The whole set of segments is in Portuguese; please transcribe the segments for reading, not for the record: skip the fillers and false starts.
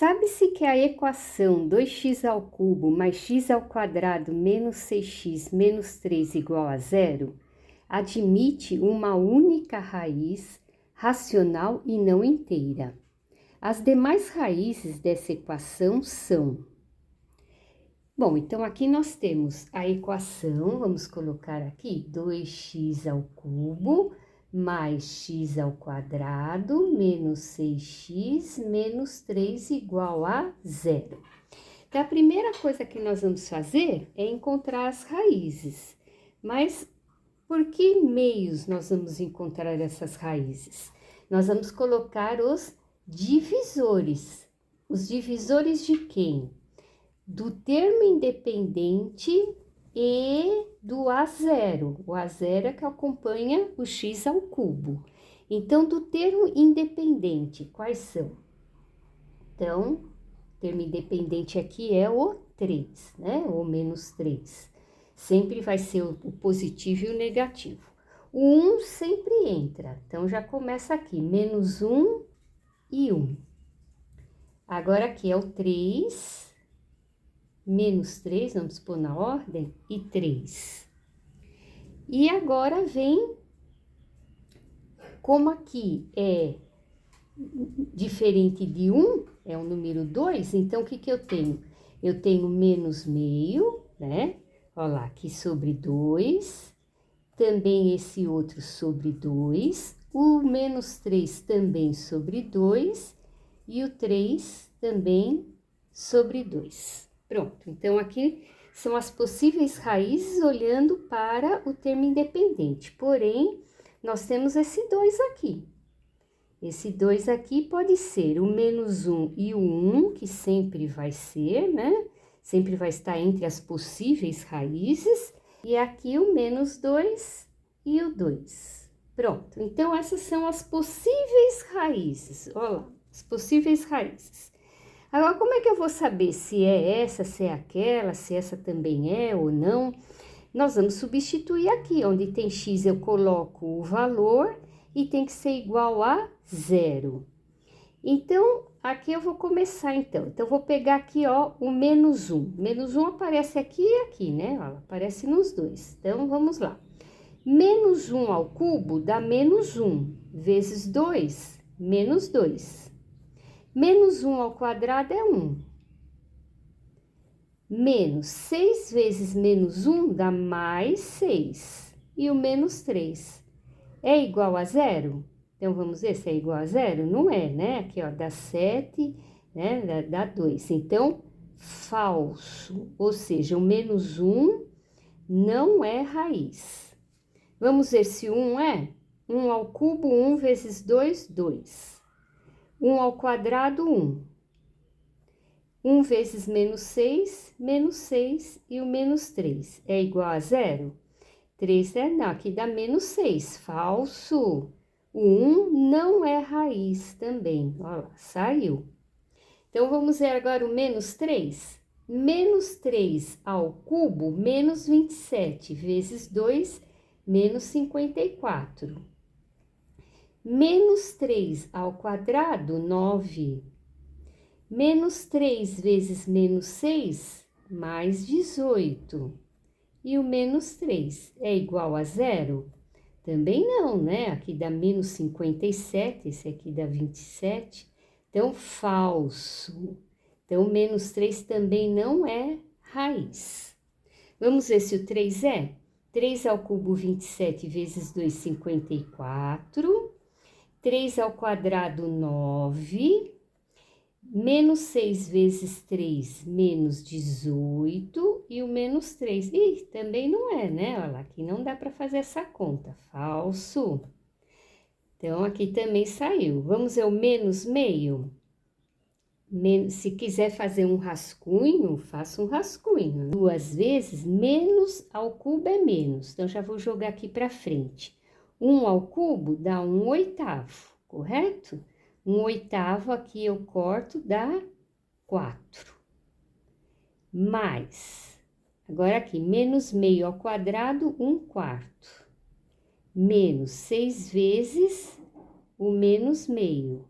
Sabe-se que a equação 2x² mais x² menos 6x menos 3 igual a zero admite uma única raiz racional e não inteira. As demais raízes dessa equação são... Bom, então aqui nós temos a equação, vamos colocar aqui, 2x³ mais x² menos 6x menos 3 igual a zero. Então, a primeira coisa que nós vamos fazer é encontrar as raízes. Mas por que meios nós vamos encontrar essas raízes? Nós vamos colocar os divisores. Os divisores de quem? Do termo independente e do A0. O A0 é que acompanha o x². Então, do termo independente, quais são? Então, o termo independente aqui é o 3, né? Ou menos 3. Sempre vai ser o positivo e o negativo. O 1 sempre entra. Então, já começa aqui, menos 1 e 1. Agora, aqui é o 3... menos 3, vamos pôr na ordem, e 3. E agora vem, como aqui é diferente de 1, é o número 2, então o que que eu tenho? Eu tenho menos meio, né? Olha lá, aqui sobre 2, também esse outro sobre 2, o menos 3 também sobre 2, e o 3 também sobre 2. Pronto, então aqui são as possíveis raízes olhando para o termo independente, porém, nós temos esse 2 aqui. Esse 2 aqui pode ser o menos 1 e o 1, que sempre vai ser, né? Sempre vai estar entre as possíveis raízes, e aqui o menos 2 e o 2. Pronto, então essas são as possíveis raízes, olha lá, as possíveis raízes. Agora, como é que eu vou saber se é essa, se é aquela, se essa também é ou não? Nós vamos substituir aqui, onde tem x eu coloco o valor e tem que ser igual a zero. Então, aqui eu vou começar então. Então, eu vou pegar aqui, ó, o menos 1. Menos 1 aparece aqui e aqui, né? Ó, aparece nos dois. Então, vamos lá. Menos 1 ao cubo dá menos 1, vezes 2, menos 2. Menos 1 ao quadrado é 1. Menos 6 vezes menos 1 dá mais 6. E o menos 3 é igual a zero? Então, vamos ver se é igual a zero? Não é, né? Aqui, ó, dá 7, né? Dá 2. Então, falso. Ou seja, o menos 1 não é raiz. Vamos ver se 1 é? 1 ao cubo, 1 vezes 2, 2. 1 ao quadrado, 1. 1 vezes menos 6 e o menos 3 é igual a zero? 3 é não, aqui dá menos 6, falso. O 1 não é raiz também, olha lá, saiu. Então, vamos ver agora o menos 3. Menos 3 ao cubo, menos 27, vezes 2, menos 54. Menos 3 ao quadrado, 9. Menos 3 vezes menos 6, mais 18. E o menos 3 é igual a zero? Também não, né? Aqui dá menos 57, esse aqui dá 27. Então, falso. Então, menos 3 também não é raiz. Vamos ver se o 3 é? 3 ao cubo, 27 vezes 2, 54. 3 ao quadrado, 9. Menos 6 vezes 3, menos 18, e o menos 3. Ih, também não é, né? Olha lá, aqui não dá para fazer essa conta, falso. Então, aqui também saiu. Vamos ver o menos meio? Se quiser fazer um rascunho, faça um rascunho. 2 vezes, menos ao cubo é menos. Então, já vou jogar aqui para frente. 1 ao cubo dá 1/8, correto? 1/8 aqui eu corto, dá 4. Mais, agora aqui, menos meio ao quadrado, 1/4. Menos 6 vezes o menos meio.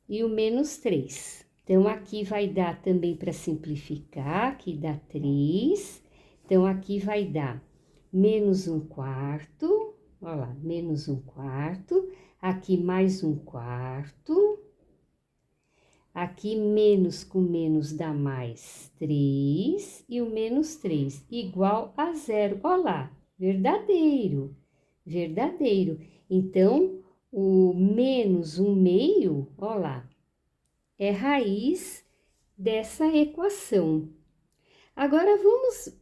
E o menos 3. Então, aqui vai dar também para simplificar, aqui dá 3. Então, aqui vai dar menos 1/4, olha lá, menos 1/4. Aqui mais 1/4. Aqui menos com menos dá mais 3. E o menos 3 igual a 0. Olha lá, verdadeiro, verdadeiro. Então, o menos 1/2, olha lá, é raiz dessa equação. Agora, vamos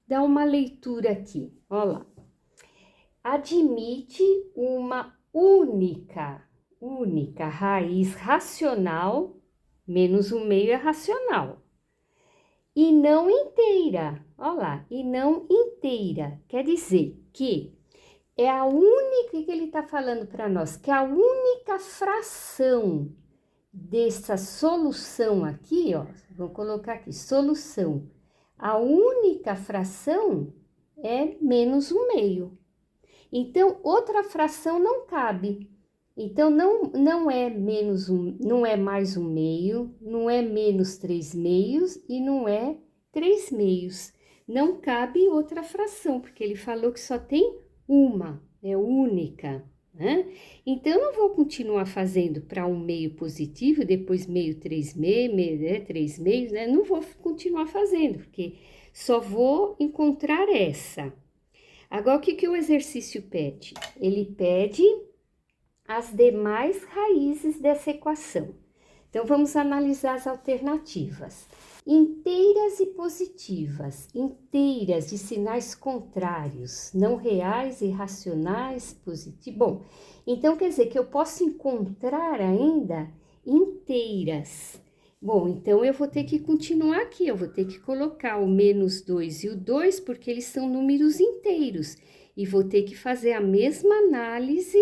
dar uma leitura aqui, olha lá. Admite uma única raiz racional, menos 1/2 é racional, e não inteira, olha lá, e não inteira, quer dizer que é a única que ele está falando para nós, que é a única fração dessa solução aqui, ó, vou colocar aqui, solução, a única fração é menos 1/2. Então, outra fração não cabe. Então, não é menos não é mais 1/2, não é menos 3/2 e não é 3/2. Não cabe outra fração, porque ele falou que só tem uma, é única, né? Então, eu não vou continuar fazendo para 1/2 positivo, depois meio 3/2, meio 3/2, né? Não vou continuar fazendo, porque só vou encontrar essa. Agora, o que o exercício pede? Ele pede as demais raízes dessa equação. Então, vamos analisar as alternativas. Inteiras e positivas, inteiras de sinais contrários, não reais, irracionais, positivos. Bom, então quer dizer que eu posso encontrar ainda inteiras. Bom, então eu vou ter que continuar aqui, eu vou ter que colocar o menos 2 e o 2, porque eles são números inteiros. E vou ter que fazer a mesma análise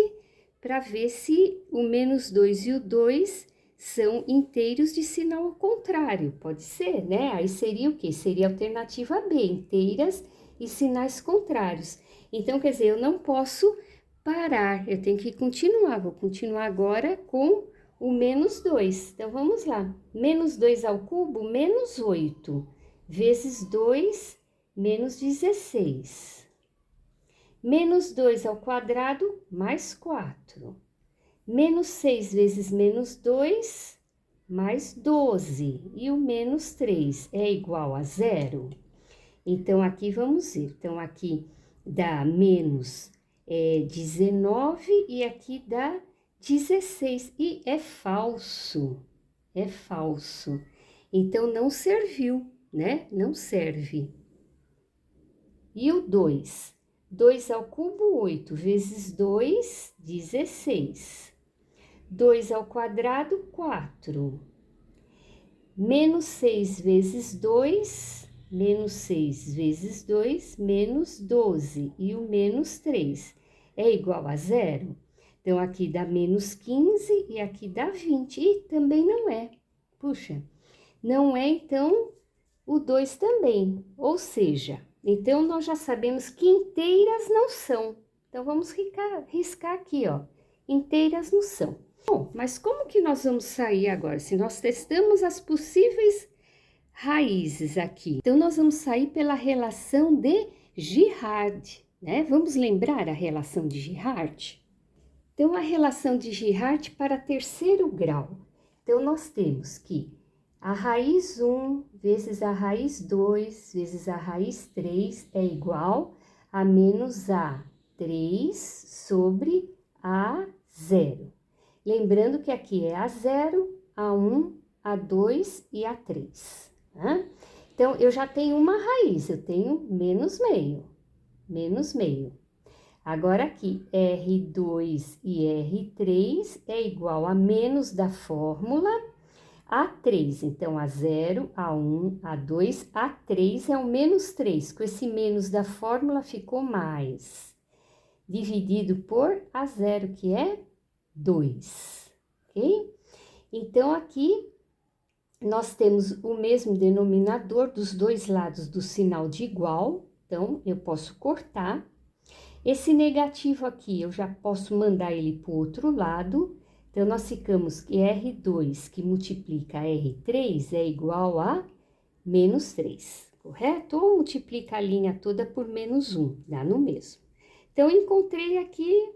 para ver se o menos 2 e o 2 são inteiros de sinal ao contrário. Pode ser, né? Aí seria o quê? Seria a alternativa B, inteiras e sinais contrários. Então, quer dizer, eu não posso parar, eu tenho que continuar. Vou continuar agora com o menos 2. Então, vamos lá. Menos 2 ao cubo, menos 8. Vezes 2, menos 16. Menos 2 ao quadrado, mais 4. Menos 6 vezes menos 2, mais 12. E o menos 3 é igual a 0. Então, aqui vamos ver. Então, aqui dá menos 19 e aqui dá 16. E é falso. É falso. Então, não serviu, né? Não serve. E o 2? 2 ao cubo, 8, vezes 2, 16. 2 ao quadrado, 4. Menos 6 vezes 2, menos 6 vezes 2, menos 12. E o menos 3 é igual a 0. Então, aqui dá menos 15 e aqui dá 20. E também não é. Puxa, não é, então, o 2 também. Ou seja, então, nós já sabemos que inteiras não são. Então, vamos riscar aqui, ó. Inteiras não são. Bom, mas como que nós vamos sair agora? Se nós testamos as possíveis raízes aqui. Então, nós vamos sair pela relação de Girard, né? Vamos lembrar a relação de Girard? Então, a relação de Girard para terceiro grau. Então, nós temos que a raiz 1 vezes a raiz 2 vezes a raiz 3 é igual a menos A3 sobre A0. Lembrando que aqui é A0, A1, A2 e A3. Né? Então, eu já tenho uma raiz, eu tenho menos meio, menos meio. Agora aqui, R2 e R3 é igual a menos da fórmula A3. Então, A0, A1, A2, A3 é o menos 3. Com esse menos da fórmula ficou mais. Dividido por A0, que é 2, ok? Então, aqui nós temos o mesmo denominador dos dois lados do sinal de igual. Então, eu posso cortar. Esse negativo aqui, eu já posso mandar ele para o outro lado. Então, nós ficamos que R2 que multiplica R3 é igual a menos 3, correto? Ou multiplica a linha toda por menos 1, dá no mesmo. Então, encontrei aqui,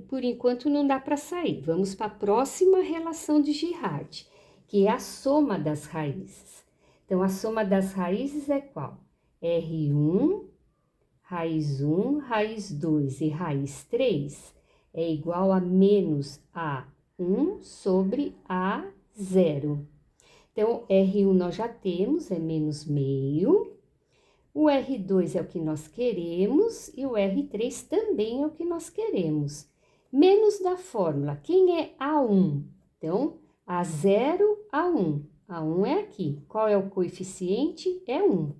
por enquanto não dá para sair. Vamos para a próxima relação de Girard, que é a soma das raízes. Então, a soma das raízes é qual? R1, raiz 1, raiz 2 e raiz 3 é igual a menos A1 sobre A0. Então, R1 nós já temos, é menos meio. O R2 é o que nós queremos e o R3 também é o que nós queremos. Menos da fórmula, quem é A1? Então, A0, A1. A1 é aqui. Qual é o coeficiente? É 1.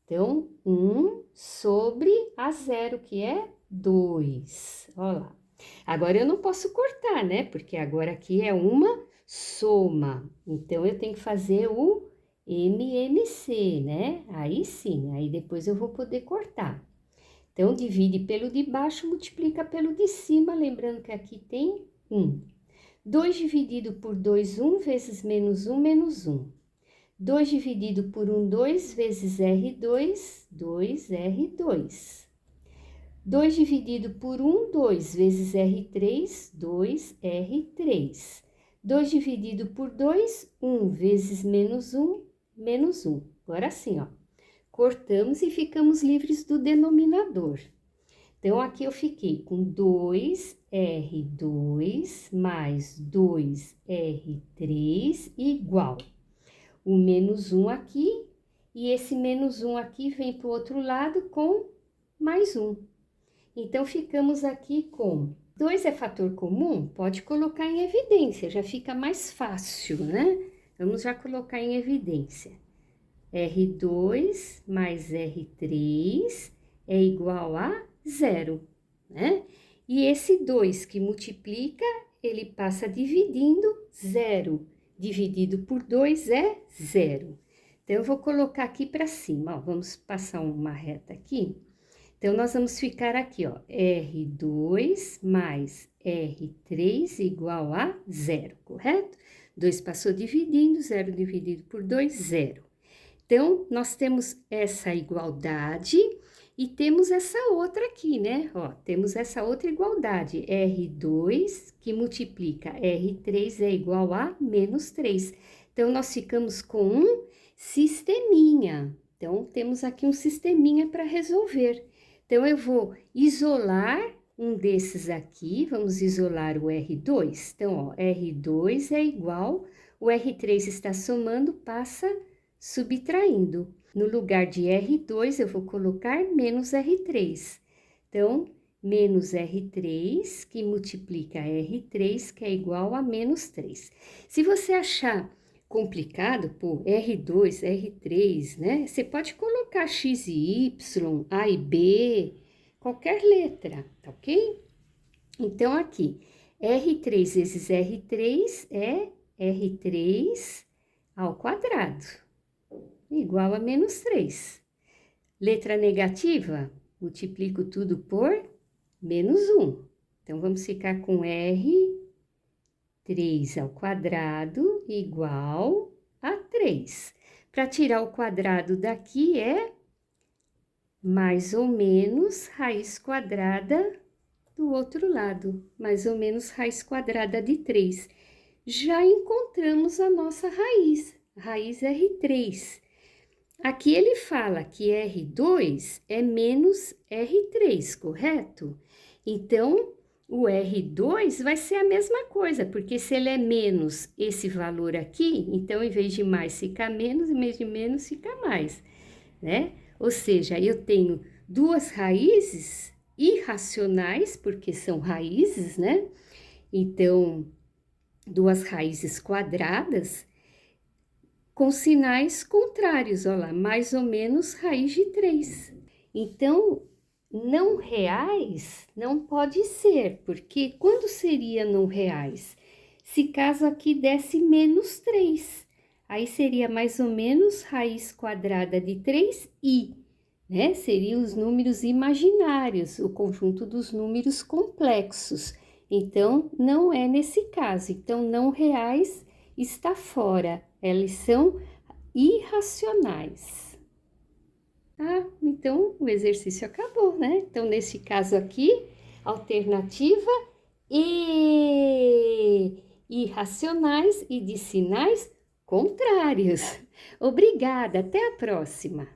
Então, 1 sobre A0, que é 2. Olha lá. Agora, eu não posso cortar, né? Porque agora aqui é uma soma. Então, eu tenho que fazer o MMC, né? Aí sim, aí depois eu vou poder cortar. Então, divide pelo de baixo, multiplica pelo de cima, lembrando que aqui tem 1. 2 dividido por 2, 1, vezes menos 1, menos 1. 2 dividido por 1, 2, vezes R2, 2R2. 2 dividido por 1, 2, vezes R3, 2R3. 2 dividido por 2, 1, vezes menos 1, menos 1. Agora sim, ó, cortamos e ficamos livres do denominador. Então, aqui eu fiquei com 2R2 mais 2R3 igual o menos 1 aqui, e esse menos 1 aqui vem para o outro lado com mais 1. Então, ficamos aqui com 2 é fator comum? Pode colocar em evidência, já fica mais fácil, né? Vamos já colocar em evidência. R2 mais R3 é igual a 0, né? E esse 2 que multiplica, ele passa dividindo 0. Dividido por 2 é 0. Então, eu vou colocar aqui para cima, ó. Vamos passar uma reta aqui. Então, nós vamos ficar aqui, ó. R2 mais R3 igual a 0, correto? 2 passou dividindo, 0 dividido por 2, 0. Então, nós temos essa igualdade e temos essa outra aqui, né? Ó, temos essa outra igualdade, R2 que multiplica R3 é igual a menos 3. Então, nós ficamos com um sisteminha. Então, temos aqui um sisteminha para resolver. Então, eu vou isolar um desses aqui, vamos isolar o R2. Então, ó, R2 é igual, o R3 está somando, passa subtraindo. No lugar de R2, eu vou colocar menos R3. Então, menos R3, que multiplica R3, que é igual a menos 3. Se você achar complicado, pô, R2, R3, né? Você pode colocar X e Y, A e B, qualquer letra, tá ok? Então, aqui, R3 vezes R3 é R3 ao quadrado, igual a menos 3. Letra negativa, multiplico tudo por menos 1. Então, vamos ficar com R3 ao quadrado igual a 3. Para tirar o quadrado daqui é mais ou menos raiz quadrada do outro lado, mais ou menos raiz quadrada de 3. Já encontramos a nossa raiz R3. Aqui ele fala que R2 é menos R3, correto? Então, o R2 vai ser a mesma coisa, porque se ele é menos esse valor aqui, então, em vez de mais fica menos, em vez de menos fica mais, né? Ou seja, eu tenho duas raízes irracionais, porque são raízes, né? Então, duas raízes quadradas, com sinais contrários, olha lá, mais ou menos raiz de 3. Então, não reais não pode ser, porque quando seria não reais? Se caso aqui desse menos 3, aí seria mais ou menos raiz quadrada de 3i, né? Seriam os números imaginários, o conjunto dos números complexos. Então, não é nesse caso. Então, não reais está fora. Eles são irracionais. Ah, então o exercício acabou, né? Então, nesse caso aqui, alternativa e irracionais e de sinais contrários. Obrigada, até a próxima.